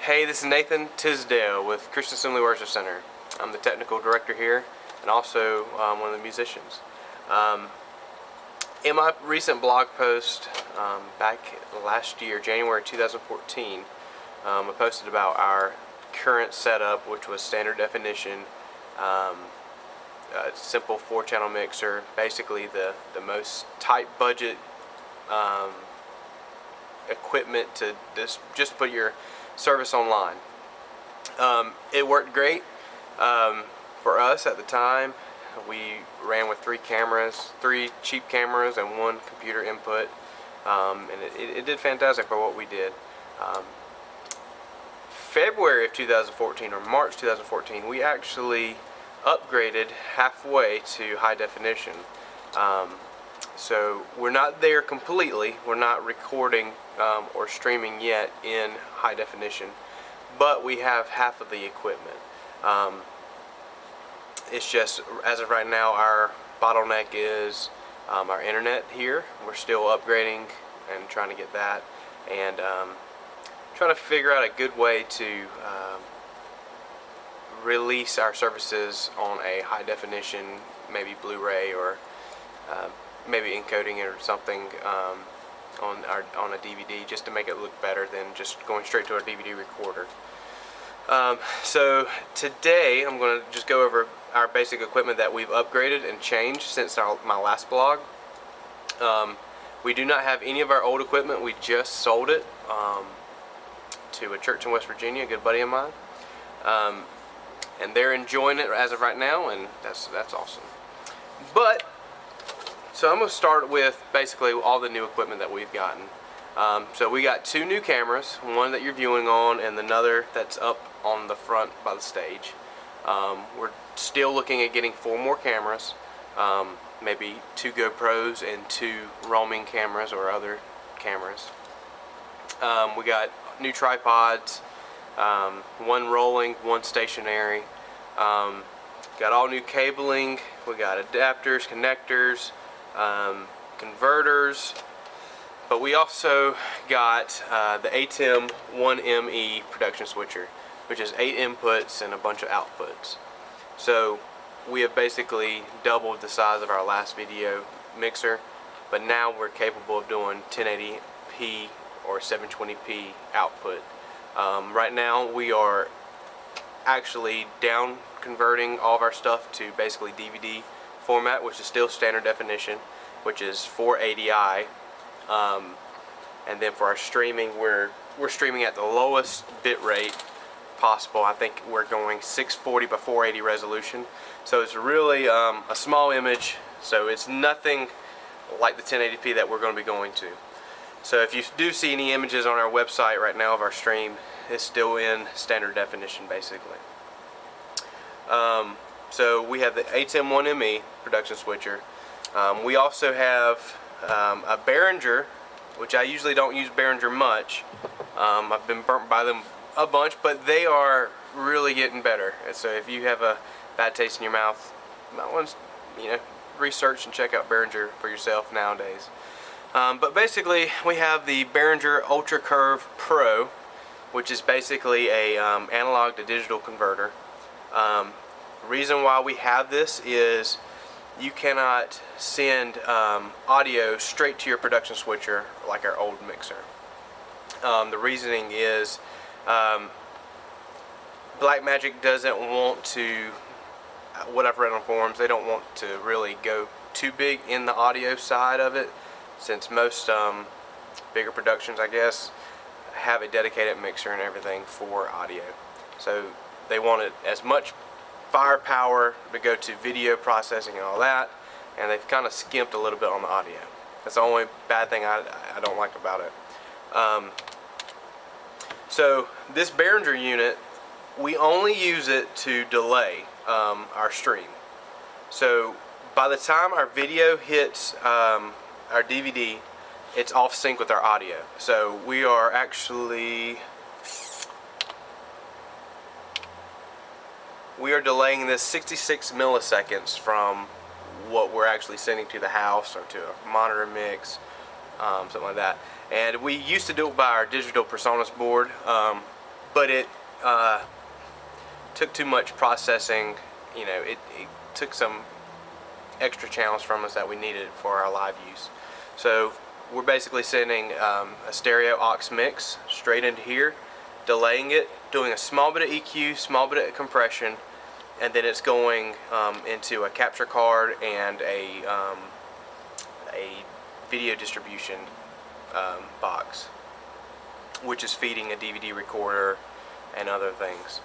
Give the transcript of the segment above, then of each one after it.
Hey, this is Nathan Tisdale with Christian Assembly Worship Center. I'm the technical director here and also one of the musicians. In my recent blog post back last year, January 2014, I posted about our current setup, which was standard definition, a simple 4-channel mixer, basically the most tight budget equipment to just put your service online. It worked great for us at the time. We ran with 3 cheap cameras and 1 computer input, and it did fantastic for what we did. February of 2014 or March 2014, we actually upgraded halfway to high definition. So we're not there completely. We're not recording or streaming yet in high definition, but we have half of the equipment. It's just, as of right now, our bottleneck is our internet here. We're still upgrading and trying to get that, and trying to figure out a good way to release our services on a high definition, maybe Blu-ray, or maybe encoding it or something on a DVD, just to make it look better than just going straight to our DVD recorder. So today I'm going to just go over our basic equipment that we've upgraded and changed since my last blog. We do not have any of our old equipment. We just sold it to a church in West Virginia, a good buddy of mine, and they're enjoying it as of right now, and that's awesome. But so I'm going to start with basically all the new equipment that we've gotten. So we got 2 new cameras, one that you're viewing on and another that's up on the front by the stage. We're still looking at getting 4 more cameras, maybe 2 GoPros and 2 roaming cameras or other cameras. We got new tripods, 1 rolling, 1 stationary. Got all new cabling. We got adapters, connectors, converters, but we also got the ATEM 1ME production switcher, which is 8 inputs and a bunch of outputs. So we have basically doubled the size of our last video mixer, but now we're capable of doing 1080p or 720p output. Right now we are actually down converting all of our stuff to basically DVD format, which is still standard definition, which is 480i, and then for our streaming, we're streaming at the lowest bit rate possible. I think we're going 640 by 480 resolution, so it's really a small image, so it's nothing like the 1080p that we're going to be going to. So if you do see any images on our website right now of our stream, it's still in standard definition basically. So we have the ATEM 1ME production switcher. We also have a Behringer, which I usually don't use Behringer much. I've been burnt by them a bunch, but they are really getting better. And so if you have a bad taste in your mouth, you might want to, research and check out Behringer for yourself nowadays. But basically, we have the Behringer Ultra Curve Pro, which is basically a analog to digital converter. Reason why we have this is you cannot send audio straight to your production switcher like our old mixer. The reasoning is Blackmagic doesn't want to, what I've read on forums, they don't want to really go too big in the audio side of it, since most bigger productions, I guess, have a dedicated mixer and everything for audio. So they want it as much firepower to go to video processing and all that, and they've kind of skimped a little bit on the audio. That's the only bad thing I don't like about it. So this Behringer unit, we only use it to delay our stream. So by the time our video hits our DVD, it's off sync with our audio. So we are actually delaying this 66 milliseconds from what we're actually sending to the house or to a monitor mix, something like that. And we used to do it by our digital PreSonus board, but it took too much processing. You know, it took some extra channels from us that we needed for our live use. So we're basically sending a stereo aux mix straight into here, delaying it, doing a small bit of EQ, small bit of compression, and then it's going into a capture card and a video distribution box, which is feeding a DVD recorder and other things.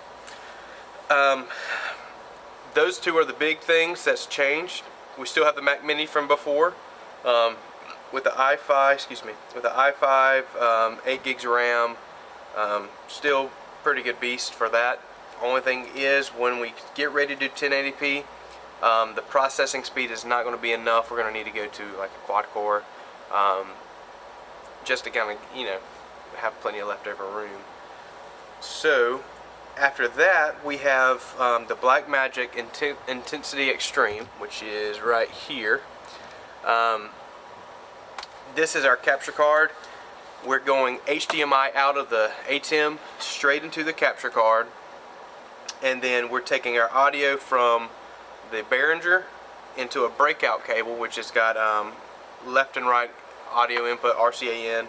Those two are the big things that's changed. We still have the Mac Mini from before, with the i5, 8 gigs of RAM, still pretty good beast for that. Only thing is, when we get ready to do 1080p, the processing speed is not going to be enough. We're going to need to go to like a quad core, just to kind of, you know, have plenty of leftover room. So after that, we have the Blackmagic Intensity Extreme, which is right here. This is our capture card. We're going HDMI out of the ATEM straight into the capture card, and then we're taking our audio from the Behringer into a breakout cable, which has got left and right audio input, RCA in,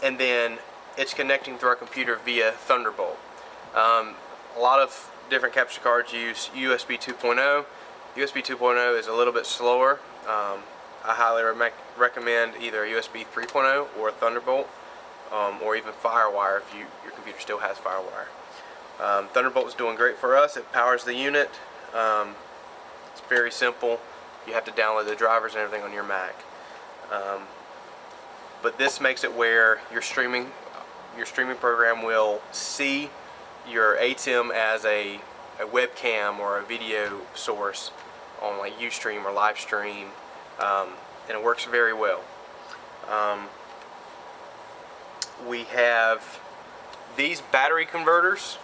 and then it's connecting through our computer via Thunderbolt. A lot of different capture cards use USB 2.0. USB 2.0 is a little bit slower. I highly recommend either a USB 3.0 or a Thunderbolt, or even FireWire if your computer still has FireWire. Thunderbolt is doing great for us. It powers the unit. It's very simple. You have to download the drivers and everything on your Mac. But this makes it where your streaming program will see your ATEM as a webcam or a video source on like Ustream or Livestream, and it works very well. We have these battery converters.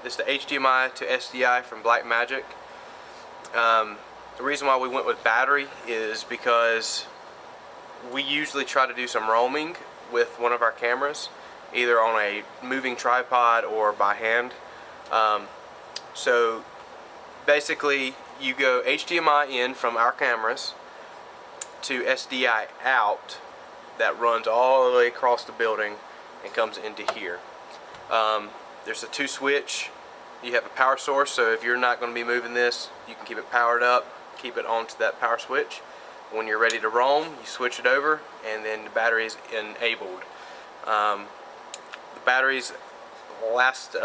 This is the HDMI to SDI from Blackmagic. The reason why we went with battery is because we usually try to do some roaming with one of our cameras, either on a moving tripod or by hand. So basically you go HDMI in from our cameras to SDI out, that runs all the way across the building and comes into here. There's a 2 switch. You have a power source, so if you're not going to be moving this, you can keep it powered up, keep it onto that power switch. When you're ready to roam, you switch it over, and then the battery is enabled. The batteries last,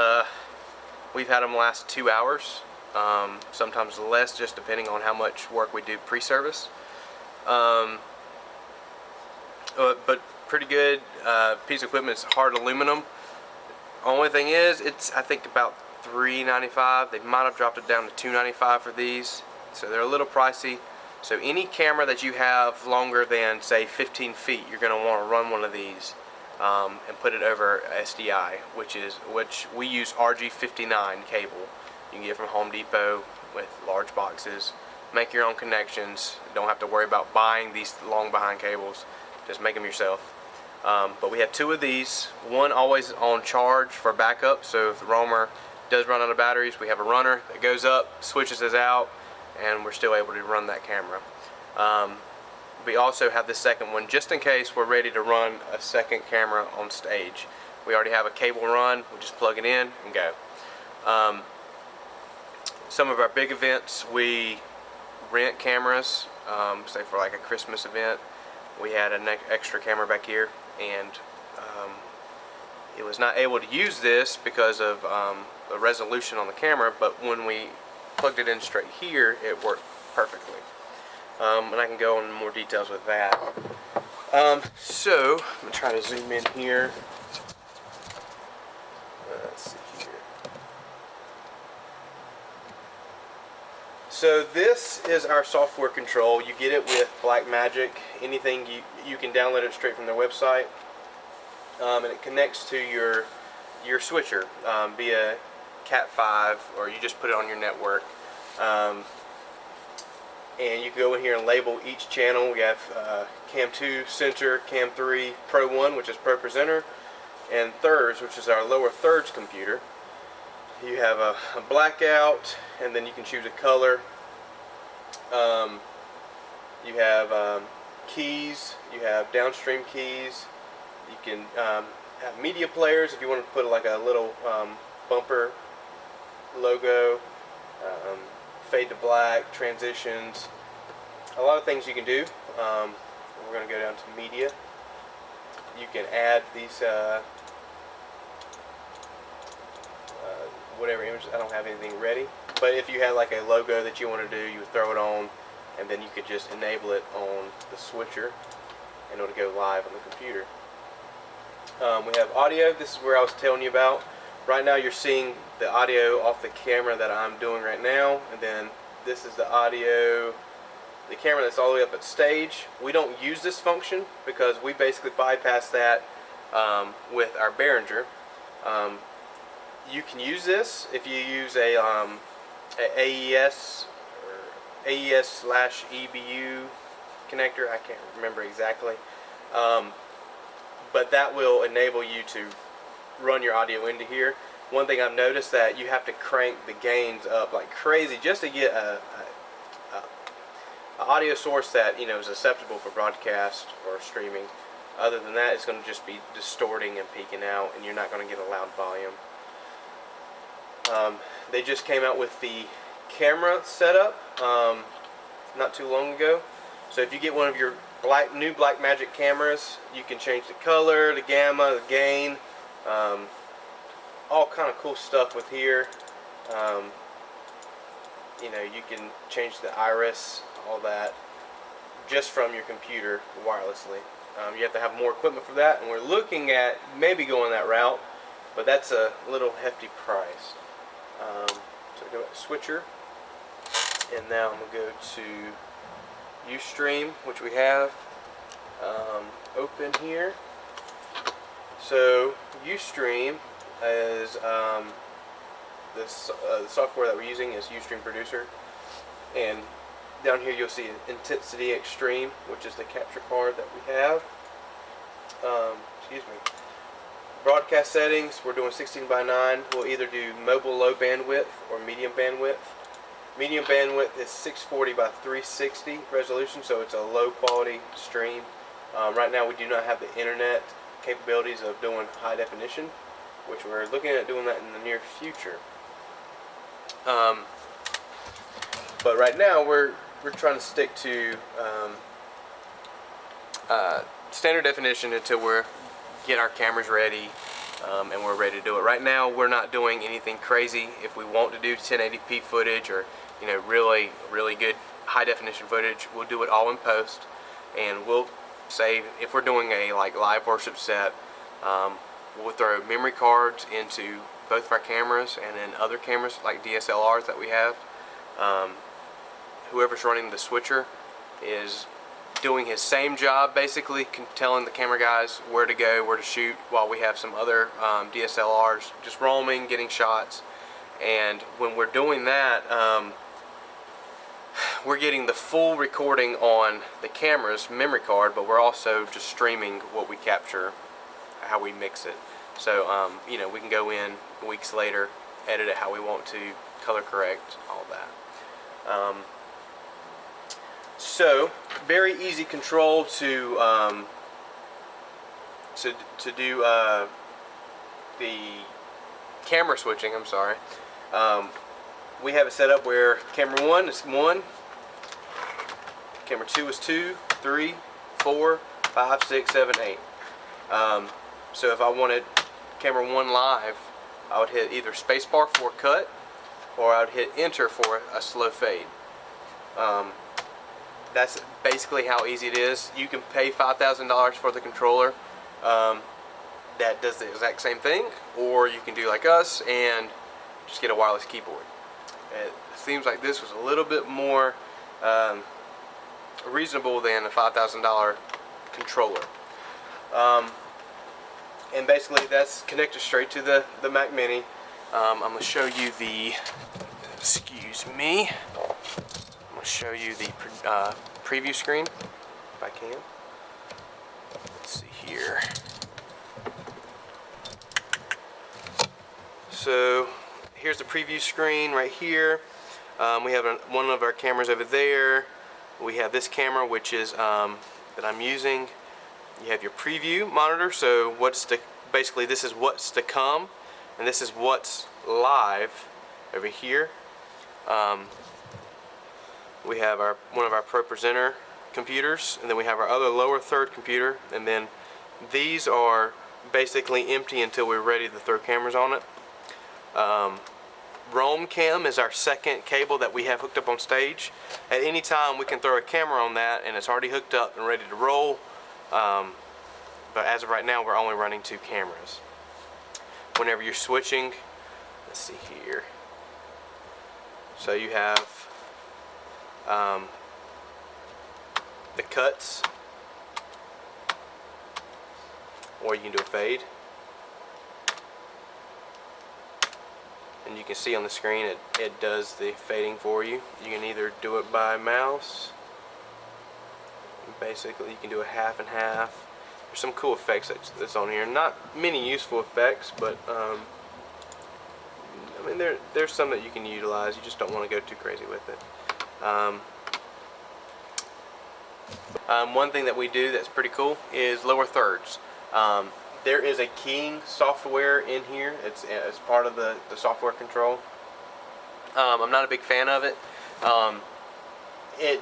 we've had them last 2 hours, sometimes less, just depending on how much work we do pre-service. But pretty good piece of equipment. It's hard aluminum. Only thing is, it's I think about $3.95. They might have dropped it down to $2.95 for these, so they're a little pricey. So any camera that you have longer than say 15 feet, you're going to want to run one of these and put it over SDI, which we use RG59 cable. You can get it from Home Depot with large boxes. Make your own connections. Don't have to worry about buying these long behind cables. Just make them yourself. But we have 2 of these. One always on charge for backup, so if the roamer does run out of batteries, we have a runner that goes up, switches us out, and we're still able to run that camera. We also have the second one just in case we're ready to run a second camera on stage. We already have a cable run. We just plug it in and go. Some of our big events, we rent cameras, say for like a Christmas event. We had an extra camera back here, and it was not able to use this because of the resolution on the camera, but when we plugged it in straight here, it worked perfectly. And I can go into more details with that. So I'm going to try to zoom in here. Let's see here. So this is our software control. You get it with Blackmagic. Anything you can download it straight from their website, and it connects to your switcher via Cat5, or you just put it on your network. And you can go in here and label each channel. We have Cam 2, Center, Cam 3, Pro 1, which is Pro Presenter, and thirds, which is our lower thirds computer. You have a blackout, and then you can choose a color. You have keys, you have downstream keys, you can have media players if you want to put like a little bumper logo, fade to black, transitions, a lot of things you can do. We're going to go down to media. You can add these whatever images. I don't have anything ready, but if you had like a logo that you want to do, you would throw it on, and then you could just enable it on the switcher and it'll go live on the computer. We have audio. This is where I was telling you about. Right now you're seeing the audio off the camera that I'm doing right now, and then this is the audio, the camera that's all the way up at stage. We don't use this function because we basically bypass that with our Behringer. You can use this if you use a AES or AES/EBU connector. I can't remember exactly, but that will enable you to run your audio into here. One thing I've noticed that you have to crank the gains up like crazy just to get a audio source that is acceptable for broadcast or streaming. Other than that, it's going to just be distorting and peaking out, and you're not going to get a loud volume. They just came out with the camera setup not too long ago. So if you get one of your new Blackmagic cameras, you can change the color, the gamma, the gain, all kind of cool stuff with here. You can change the iris, all that, just from your computer wirelessly. You have to have more equipment for that, and we're looking at maybe going that route, but that's a little hefty price. So go back to switcher, and now I'm going to go to Ustream, which we have open here. So Ustream is the software that we're using is Ustream Producer, and down here you'll see Intensity Extreme, which is the capture card that we have. Excuse me. Broadcast settings, we're doing 16:9. We'll either do mobile low bandwidth or medium bandwidth. Medium bandwidth is 640 by 360 resolution, so it's a low quality stream. Right now we do not have the internet capabilities of doing high definition, which we're looking at doing that in the near future. But right now we're trying to stick to standard definition until we get our cameras ready and we're ready to do it. Right now we're not doing anything crazy. If we want to do 1080p footage or really good high definition footage, we'll do it all in post, and we'll say if we're doing a live worship set, we'll throw memory cards into both of our cameras, and then other cameras like DSLRs that we have. Whoever's running the switcher is doing his same job, basically telling the camera guys where to go, where to shoot, while we have some other DSLRs just roaming, getting shots. And when we're doing that, we're getting the full recording on the camera's memory card, but we're also just streaming what we capture, how we mix it. So we can go in weeks later, edit it how we want to, color correct, all that. So very easy control to do the camera switching. I'm sorry. We have it set up where camera 1 is 1, camera 2 is 2, 3, 4, 5, 6, 7, 8. So if I wanted camera 1 live, I would hit either spacebar for cut, or I would hit enter for a slow fade. That's basically how easy it is. You can pay $5,000 for the controller that does the exact same thing, or you can do like us and just get a wireless keyboard. It seems like this was a little bit more reasonable than a $5,000 controller. And basically that's connected straight to the Mac Mini. I'm going to show you the, excuse me, I'm going to show you the preview screen if I can. Let's see here. So here's the preview screen right here. We have one of our cameras over there. We have this camera, which is that I'm using. You have your preview monitor, so basically this is what's to come, and this is what's live over here. We have one of our Pro Presenter computers, and then we have our other lower third computer, and then these are basically empty until we're ready to throw cameras on it. Roam Cam is our second cable that we have hooked up on stage. At any time we can throw a camera on that and it's already hooked up and ready to roll. But as of right now we're only running 2 cameras. Whenever you're switching, let's see here. So you have the cuts, or you can do a fade. And you can see on the screen it does the fading for you. You can either do it by mouse. Basically you can do a half and half. There's some cool effects that's on here. Not many useful effects, but I mean there's some that you can utilize. You just don't want to go too crazy with it. One thing that we do that's pretty cool is lower thirds. There is a keying software in here. It's part of the software control. I'm not a big fan of it. It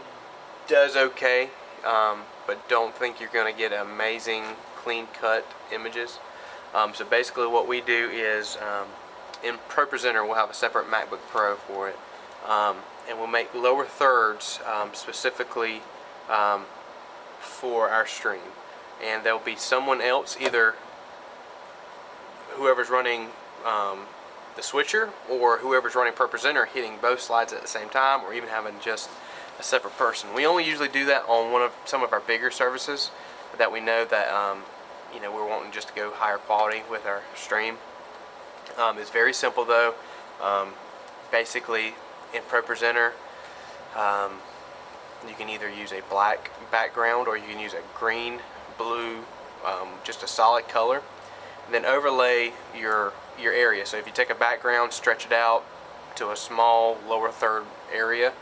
does okay, but don't think you're going to get amazing clean cut images. So basically what we do is in Pro Presenter we'll have a separate MacBook Pro for it, and we'll make lower thirds specifically for our stream. And there'll be someone else, either whoever's running the switcher or whoever's running Pro Presenter, hitting both slides at the same time, or even having just a separate person. We only usually do that on some of our bigger services that we know that you know, we're wanting just to go higher quality with our stream. It's very simple though. Basically in Pro Presenter you can either use a black background or you can use a green, blue, just a solid color, and then overlay your area. So if you take a background, stretch it out to a small lower third area,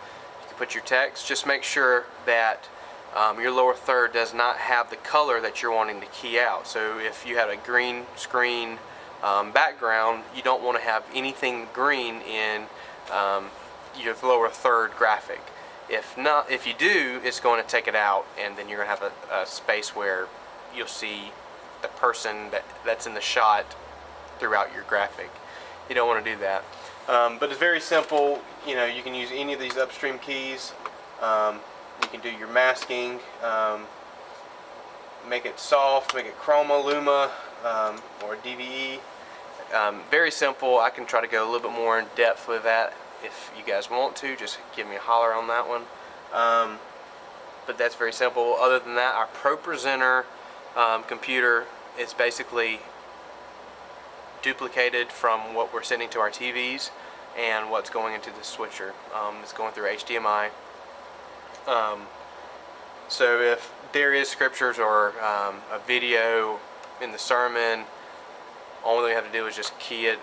you can put your text. Just make sure that your lower third does not have the color that you're wanting to key out. So if you have a green screen background, you don't want to have anything green in your lower third graphic. If you do, it's going to take it out, and then you're going to have a space where you'll see the person that's in the shot throughout your graphic. You don't want to do that. But it's very simple. You know, you can use any of these upstream keys. You can do your masking, make it soft, make it chroma, luma, or DVE. Very simple. I can try to go a little bit more in depth with that. If you guys want to, just give me a holler on that one. But that's very simple. Other than that, our Pro Presenter computer is basically duplicated from what we're sending to our TVs and what's going into the switcher. It's going through HDMI. So if there is scriptures or a video in the sermon, all we have to do is just kick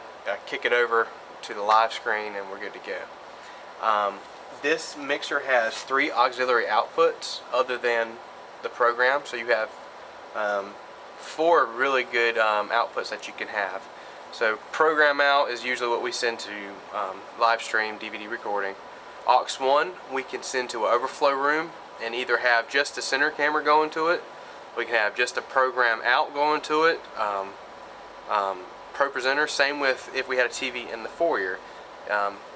it over to the live screen and we're good to go. This mixer has 3 auxiliary outputs other than the program, so you have 4 really good outputs that you can have. So program out is usually what we send to live stream DVD recording. Aux 1 we can send to an overflow room and either have just the center camera going to it, we can have just a program out going to it. Pro Presenter, same with if we had a TV in the foyer.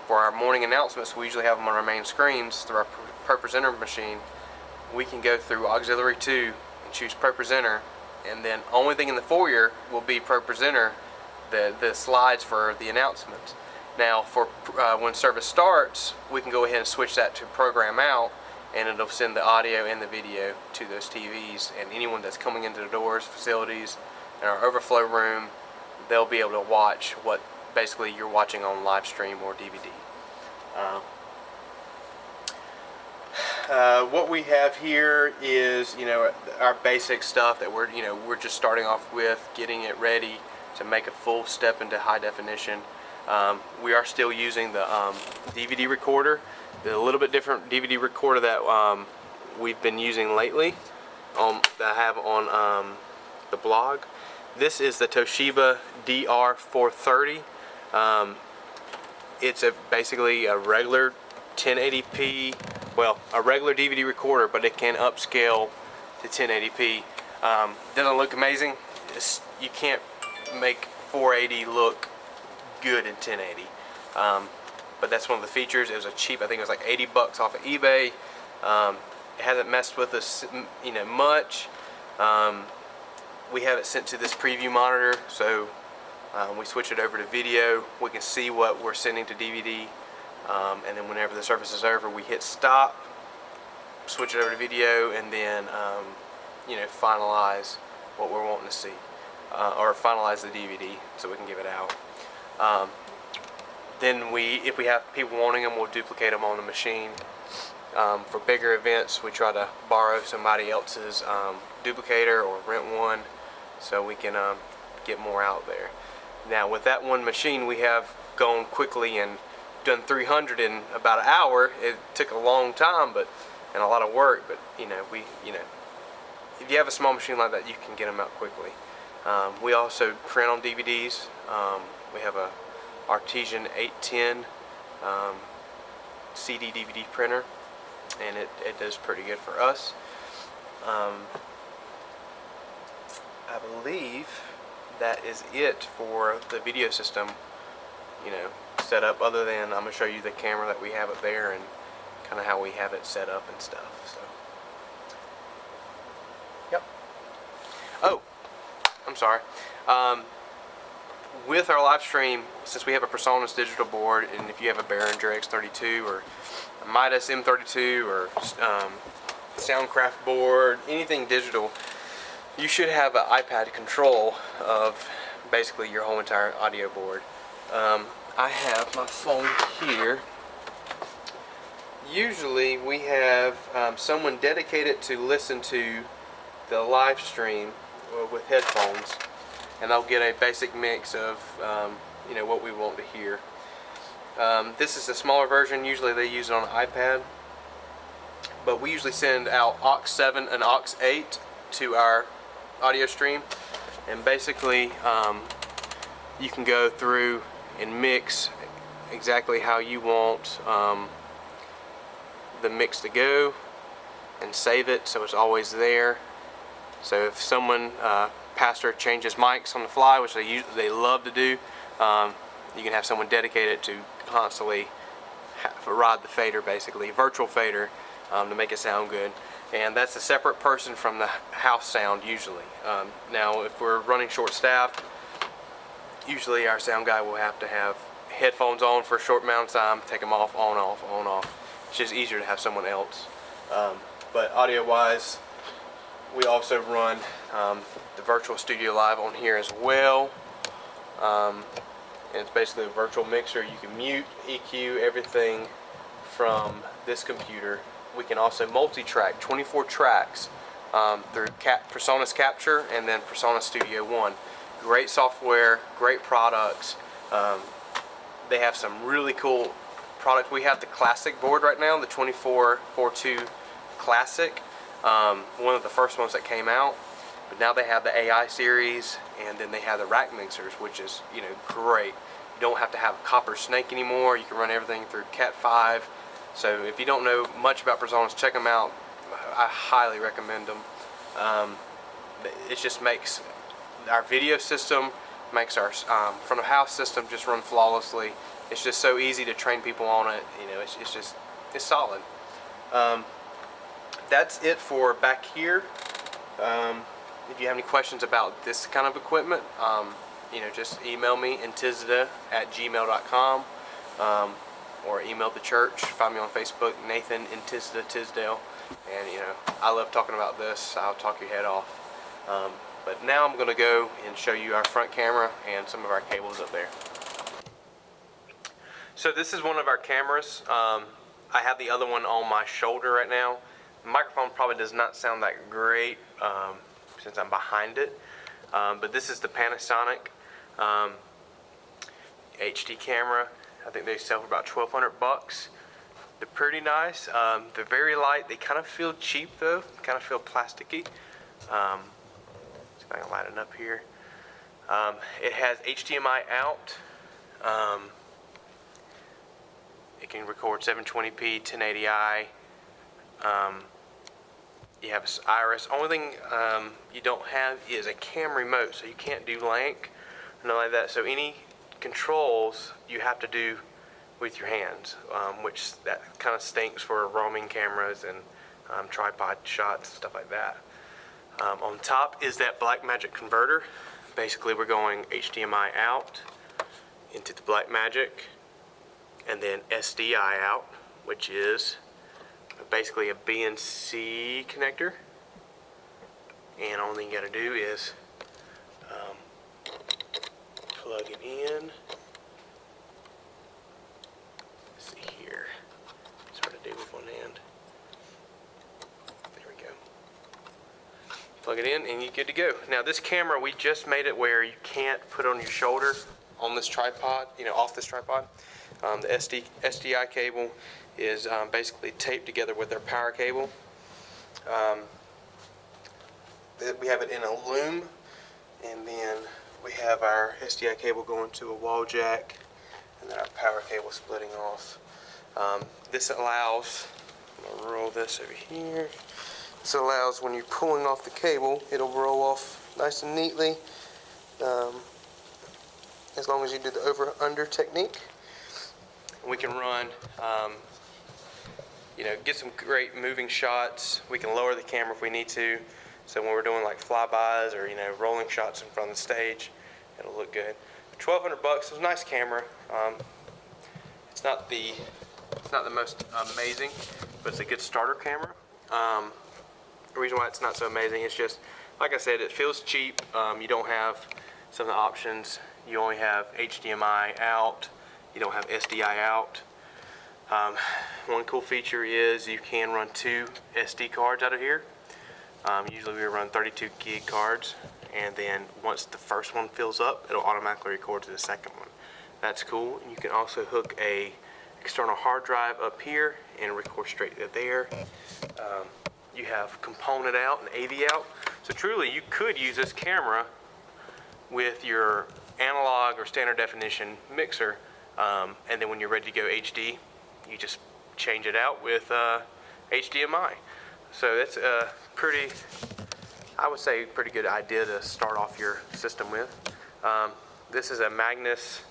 For our morning announcements, we usually have them on our main screens through our Pro Presenter machine. We can go through auxiliary 2 and choose Pro Presenter, and then only thing in the foyer will be Pro Presenter, the slides for the announcements. Now for when service starts, we can go ahead and switch that to program out, and it'll send the audio and the video to those TVs, and anyone that's coming into the doors, facilities, and our overflow room, they'll be able to watch what basically you're watching on live stream or DVD. What we have here is, you know, our basic stuff that we're just starting off with, getting it ready to make a full step into high definition. We are still using the DVD recorder, the little bit different DVD recorder that we've been using lately, that I have on the blog. This is the Toshiba DR430. It's basically a regular 1080p, well, a regular DVD recorder, but it can upscale to 1080p. Doesn't look amazing. You can't make 480 look good in 1080. But that's one of the features. It was a cheap, I think it was like 80 bucks off of eBay. It hasn't messed with us, much. We have it sent to this preview monitor, so we switch it over to video. We can see what we're sending to DVD, and then whenever the service is over, we hit stop, switch it over to video, and then finalize what we're wanting to see, or finalize the DVD so we can give it out. Then if we have people wanting them, we'll duplicate them on the machine. For bigger events, we try to borrow somebody else's duplicator or rent one, so we can get more out there. Now with that one machine, we have gone quickly and done 300 in about an hour. It took a long time, and a lot of work, but if you have a small machine like that, you can get them out quickly. We also print on DVDs. We have a Artesian 810 CD DVD printer, and it does pretty good for us. I believe that is it for the video system, set up, other than I'm going to show you the camera that we have up there and kind of how we have it set up and stuff. So, yep. Oh, I'm sorry. With our live stream, since we have a PreSonus digital board, and if you have a Behringer X32 or a Midas M32 or Soundcraft board, anything digital, you should have an iPad control of basically your whole entire audio board. I have my phone here. Usually we have someone dedicated to listen to the live stream with headphones, and they'll get a basic mix of what we want to hear. This is a smaller version. Usually they use it on an iPad, but we usually send out aux 7 and aux 8 to our audio stream, and basically you can go through and mix exactly how you want the mix to go, and save it so it's always there. So if someone pastor changes mics on the fly, which they love to do, you can have someone dedicated to constantly ride the fader, basically virtual fader, to make it sound good. And that's a separate person from the house sound usually. Now if we're running short staffed, usually our sound guy will have to have headphones on for a short amount of time, take them off, on off. It's just easier to have someone else. But audio wise, we also run the Virtual Studio Live on here as well. And it's basically a virtual mixer. You can mute, EQ, everything from this computer. We can also multi-track, 24 tracks through PreSonus Capture and then PreSonus Studio One. Great software, great products. They have some really cool products. We have the Classic board right now, the 2442 Classic, one of the first ones that came out. But now they have the AI series, and then they have the rack mixers, which is great. You don't have to have a copper snake anymore. You can run everything through Cat 5. So if you don't know much about PreSonus, check them out. I highly recommend them. It just makes our video system, makes our front of house system just run flawlessly. It's just so easy to train people on it. It's solid. That's it for back here. If you have any questions about this kind of equipment, just email me intizda@gmail.com, or email the church. Find me on Facebook, Nathan Intizda Tisdale. And I love talking about this. I'll talk your head off. But now I'm going to go and show you our front camera and some of our cables up there. So this is one of our cameras. I have the other one on my shoulder right now. The microphone probably does not sound that great since I'm behind it. But this is the Panasonic. HD camera. I think they sell for about 1,200 bucks. They're pretty nice. They're very light. They kind of feel cheap though. Kind of feel plasticky. See if I can light it up here. It has HDMI out. It can record 720p, 1080i. You have iris. Only thing you don't have is a cam remote, so you can't do link, nothing like that. So any controls you have to do with your hands, which that kind of stinks for roaming cameras and tripod shots and stuff like that. On top is that Blackmagic converter. Basically, we're going HDMI out into the Blackmagic, and then SDI out, which is basically a BNC connector. And all you got to do is plug it in. Let's see here. It's hard to do with one hand. There we go. Plug it in and you're good to go. Now this camera, we just made it where you can't put it on your shoulder on this tripod, off this tripod. The SDI cable is basically taped together with our power cable. We have it in a loom, and then we have our SDI cable going to a wall jack, and then our power cable splitting off. This allows, I'm going to roll this over here. This allows when you're pulling off the cable, it'll roll off nice and neatly, as long as you do the over-under technique. We can run, get some great moving shots. We can lower the camera if we need to. So when we're doing like flybys or rolling shots in front of the stage, it'll look good. 1,200 bucks is a nice camera. It's not the most amazing, but it's a good starter camera. The reason why it's not so amazing is just, like I said, it feels cheap. You don't have some of the options. You only have HDMI out. You don't have SDI out. One cool feature is you can run 2 SD cards out of here. Usually we run 32 gig cards, and then once the first one fills up, it'll automatically record to the second one. That's cool. And you can also hook a external hard drive up here and record straight to there. You have component out and AV out. So truly, you could use this camera with your analog or standard definition mixer, and then when you're ready to go HD, you just change it out with HDMI. So that's a pretty, I would say, pretty good idea to start off your system with. This is a Magnus,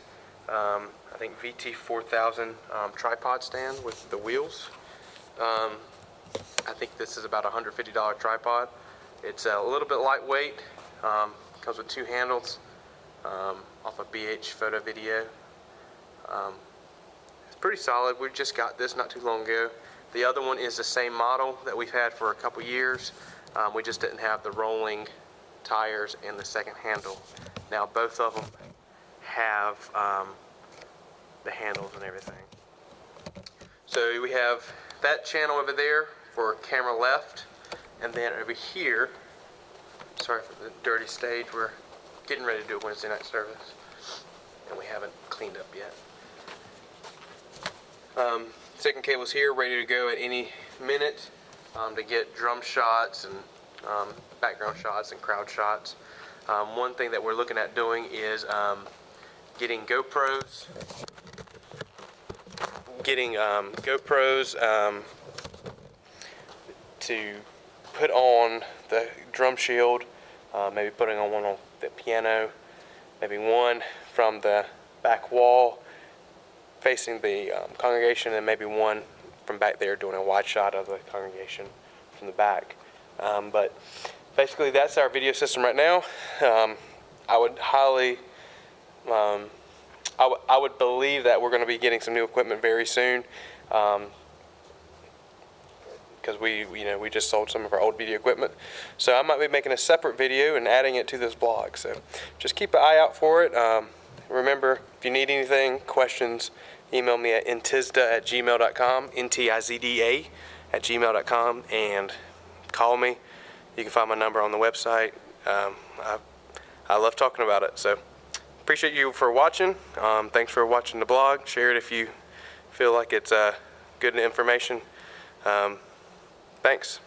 I think VT4000 tripod stand with the wheels. I think this is about a $150 tripod. It's a little bit lightweight. Comes with 2 handles off of BH Photo Video. It's pretty solid. We just got this not too long ago. The other one is the same model that we've had for a couple years. We just didn't have the rolling tires and the second handle. Now both of them have the handles and everything. So we have that channel over there for camera left, and then over here, sorry for the dirty stage, we're getting ready to do a Wednesday night service, and we haven't cleaned up yet. Second cable's here, ready to go at any minute to get drum shots and background shots and crowd shots. One thing that we're looking at doing is getting GoPros. To put on the drum shield, maybe putting on one on the piano, maybe one from the back wall facing the congregation, and maybe one from back there doing a wide shot of the congregation from the back. But basically that's our video system right now. I would highly, I would believe that we're going to be getting some new equipment very soon, because we just sold some of our old video equipment. So I might be making a separate video and adding it to this blog. So just keep an eye out for it. Remember, if you need anything, questions, email me at ntizda@gmail.com, ntizda@gmail.com, and call me. You can find my number on the website. I love talking about it. So appreciate you for watching. Thanks for watching the blog. Share it if you feel like it's good information. Thanks.